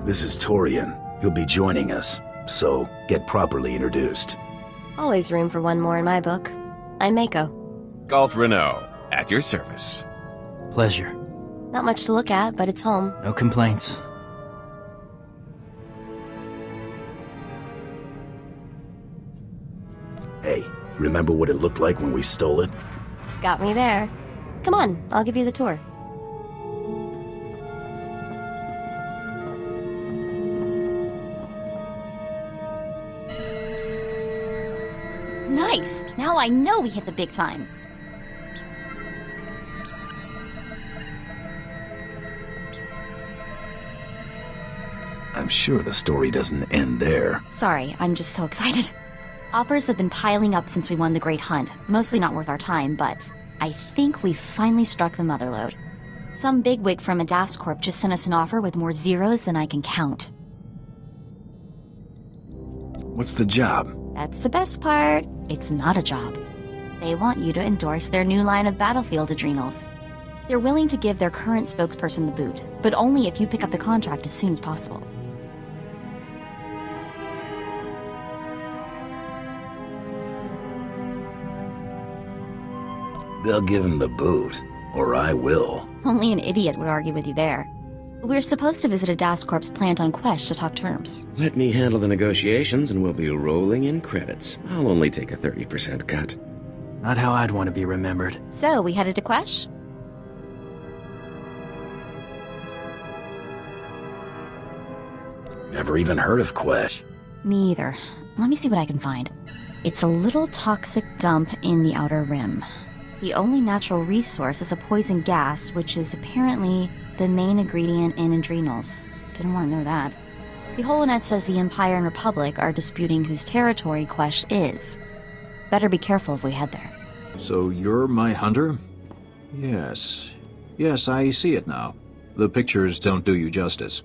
This is Torian. He'll be joining us, so get properly introduced. Always room for one more in my book. I'm Mako. Galt Renault, at your service. Pleasure. Not much to look at, but it's home. No complaints. Hey, remember what it looked like when we stole it? Got me there. Come on, I'll give you the tour. Nice! Now I know we hit the big time. I'm sure the story doesn't end there. Sorry, I'm just so excited. Offers have been piling up since we won the Great Hunt. Mostly not worth our time, but I think we've finally struck the motherlode. Some bigwig from a DAS Corp just sent us an offer with more zeros than I can count. What's the job? That's the best part. It's not a job. They want you to endorse their new line of battlefield adrenals. They're willing to give their current spokesperson the boot, but only if you pick up the contract as soon as possible. They'll give him the boot, or I will. Only an idiot would argue with you there. We're supposed to visit a DAS Corp's plant on Quesh to talk terms. Let me handle the negotiations and we'll be rolling in credits. I'll only take a 30% cut. Not how I'd want to be remembered. So, we headed to Quesh? Never even heard of Quesh. Me either. Let me see what I can find. It's a little toxic dump in the Outer Rim. The only natural resource is a poison gas, which is apparently the main ingredient in adrenals. Didn't want to know that. The Holonet says the Empire and Republic are disputing whose territory Quesh is. Better be careful if we head there. So you're my hunter? Yes. Yes, I see it now. The pictures don't do you justice.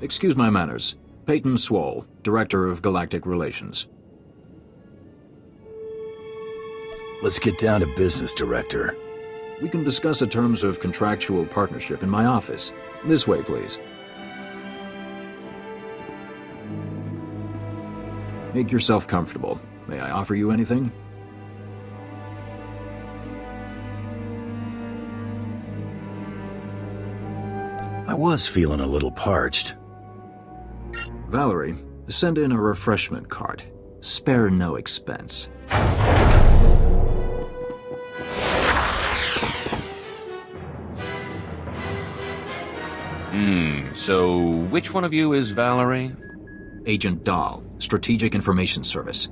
Excuse my manners. Peyton Swall, Director of Galactic Relations. Let's get down to business, Director. We can discuss the terms of contractual partnership in my office. This way, please. Make yourself comfortable. May I offer you anything? I was feeling a little parched. Valerie, send in a refreshment cart. Spare no expense. So which one of you is Valerie? Agent Dahl, Strategic Information Service.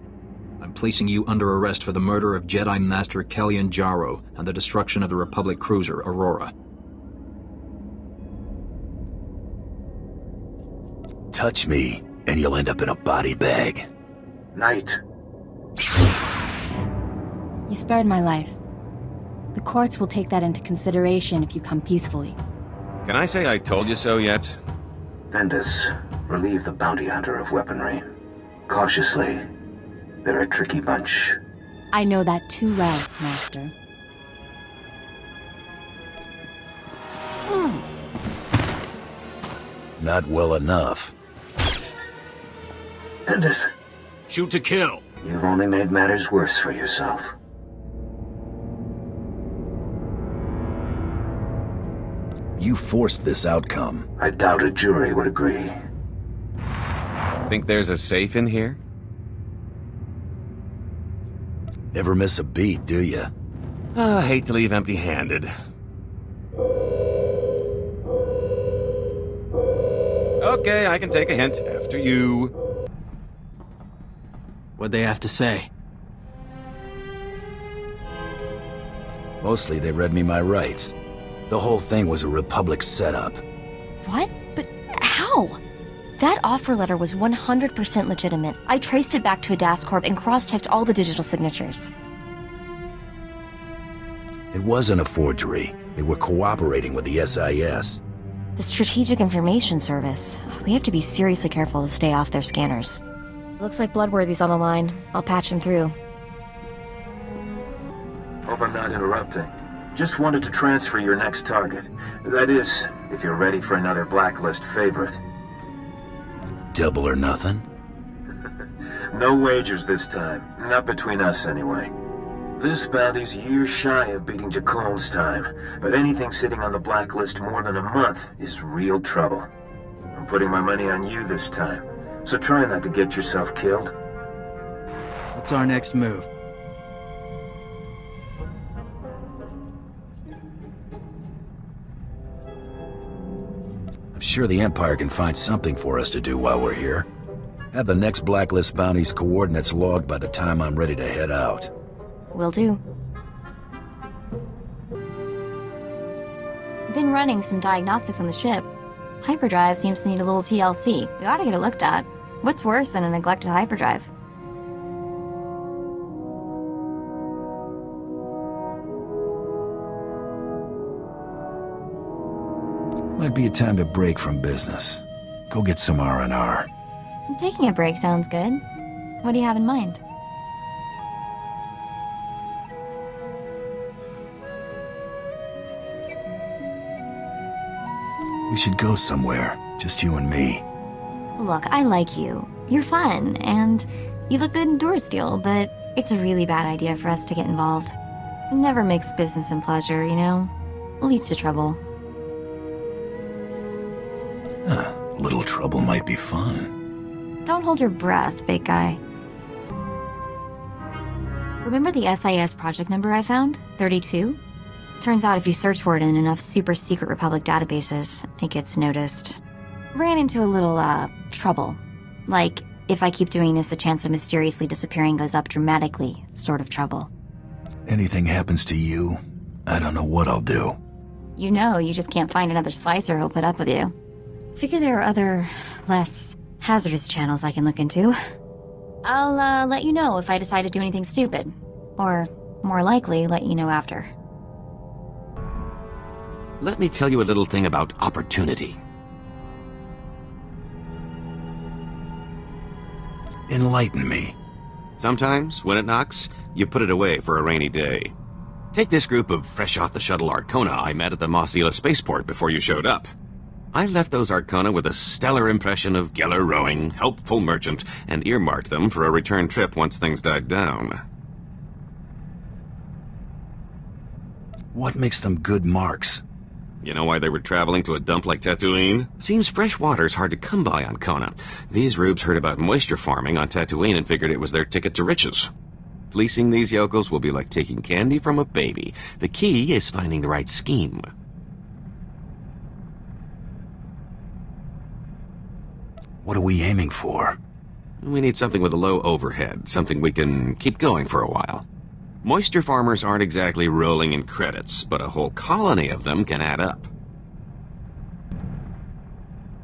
I'm placing you under arrest for the murder of Jedi Master Kellyan Jarro and the destruction of the Republic cruiser Aurora. Touch me, and you'll end up in a body bag. Night. You spared my life. The courts will take that into consideration if you come peacefully. Can I say I told you so yet? Vendus, relieve the bounty hunter of weaponry. Cautiously. They're a tricky bunch. I know that too well, Master. Not well enough. Vendus, Shoot to kill. you've only made matters worse for yourself. You forced this outcome. I doubt a jury would agree. Think there's a safe in here? Never miss a beat, do ya? Hate to leave empty-handed. Okay, I can take a hint. After you. What'd they have to say? Mostly they read me my rights. The whole thing was a Republic setup. What? But how? That offer letter was 100% legitimate. I traced it back to a DAS Corp and cross-checked all the digital signatures. It wasn't a forgery. They were cooperating with the SIS. The Strategic Information Service. We have to be seriously careful to stay off their scanners. Looks like Bloodworthy's on the line. I'll patch him through. Hope I'm not interrupting. Just wanted to transfer your next target. That is, if you're ready for another blacklist favorite. Double or nothing? No wagers this time. Not between us, anyway. This bounty's years shy of beating Jacone's time, but anything sitting on the blacklist more than a month is real trouble. I'm putting my money on you this time, so try not to get yourself killed. What's our next move? I'm sure the Empire can find something for us to do while we're here. Have the next blacklist bounty's coordinates logged by the time I'm ready to head out. Will do. Been running some diagnostics on the ship. Hyperdrive seems to need a little TLC. We ought to get it looked at. What's worse than a neglected hyperdrive? Might be a time to break from business. Go get some R&R. Taking a break sounds good. What do you have in mind? We should go somewhere, just you and me. Look, I like you. You're fun, and you look good in door steel, but it's a really bad idea for us to get involved. Never mix business and pleasure, you know? Leads to trouble. A little trouble might be fun. Don't hold your breath, big guy. Remember the SIS project number I found? 32? Turns out if you search for it in enough super secret Republic databases, it gets noticed. Ran into a little, trouble. Like, if I keep doing this, the chance of mysteriously disappearing goes up dramatically, sort of trouble. Anything happens to you, I don't know what I'll do. You know, you just can't find another slicer who'll put up with you. Figure there are other, less hazardous channels I can look into. I'll, let you know if I decide to do anything stupid. Or, more likely, let you know after. Let me tell you a little thing about opportunity. Enlighten me. Sometimes, when it knocks, you put it away for a rainy day. Take this group of fresh-off-the-shuttle Arcona I met at the Mosila spaceport before you showed up. I left those Arcona with a stellar impression of Geller rowing, helpful merchant, and earmarked them for a return trip once things died down. What makes them good marks? You know why they were traveling to a dump like Tatooine? Seems fresh water's hard to come by on Kona. These rubes heard about moisture farming on Tatooine and figured it was their ticket to riches. Fleecing these yokels will be like taking candy from a baby. The key is finding the right scheme. What are we aiming for? We need something with a low overhead, something we can keep going for a while. Moisture farmers aren't exactly rolling in credits, but a whole colony of them can add up.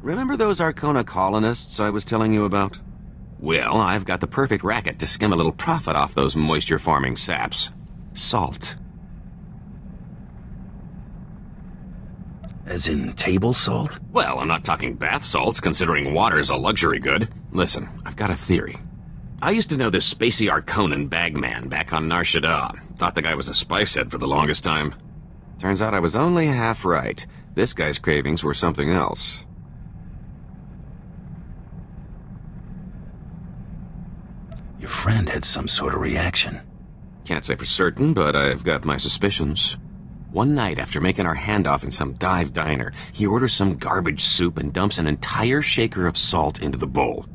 Remember those Arcona colonists I was telling you about? Well, I've got the perfect racket to skim a little profit off those moisture farming saps. Salt. As in table salt? Well, I'm not talking bath salts, considering water's a luxury good. Listen, I've got a theory. I used to know this spacey Arconan bagman back on Nar Shaddaa. Thought the guy was a spice head for the longest time. Turns out I was only half right. This guy's cravings were something else. Your friend had some sort of reaction. Can't say for certain, but I've got my suspicions. One night after making our handoff in some dive diner, he orders some garbage soup and dumps an entire shaker of salt into the bowl.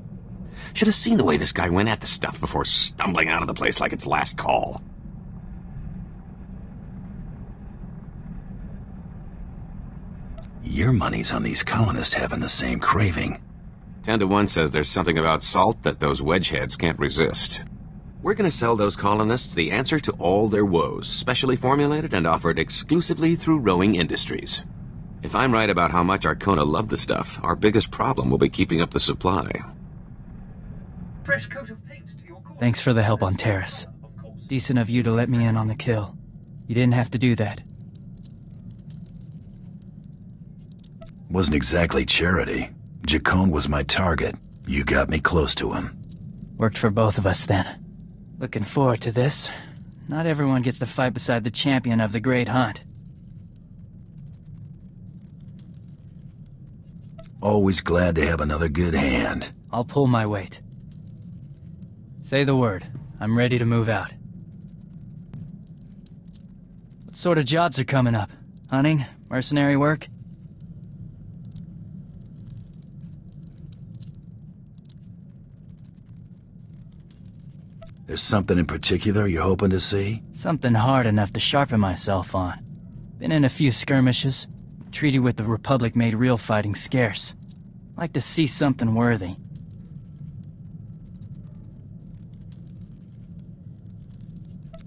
Should have seen the way this guy went at the stuff before stumbling out of the place like its last call. Your money's on these colonists having the same craving. 10 to 1 says there's something about salt that those wedgeheads can't resist. We're gonna sell those colonists the answer to all their woes, specially formulated and offered exclusively through Rowing Industries. If I'm right about how much Arcona love the stuff, our biggest problem will be keeping up the supply. Thanks for the help on Terrace. Decent of you to let me in on the kill. You didn't have to do that. Wasn't exactly charity. Jacone was my target. You got me close to him. Worked for both of us then. Looking forward to this. Not everyone gets to fight beside the champion of the Great Hunt. Always glad to have another good hand. I'll pull my weight. Say the word. I'm ready to move out. What sort of jobs are coming up? Hunting? Mercenary work? There's something in particular you're hoping to see? Something hard enough to sharpen myself on. Been in a few skirmishes. Treaty with the Republic made real fighting scarce. Like to see something worthy.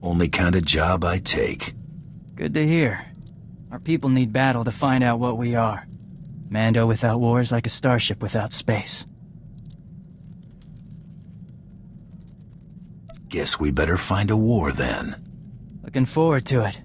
Only kind of job I take. Good to hear. Our people need battle to find out what we are. Mando without war is like a starship without space. Guess we better find a war then. Looking forward to it.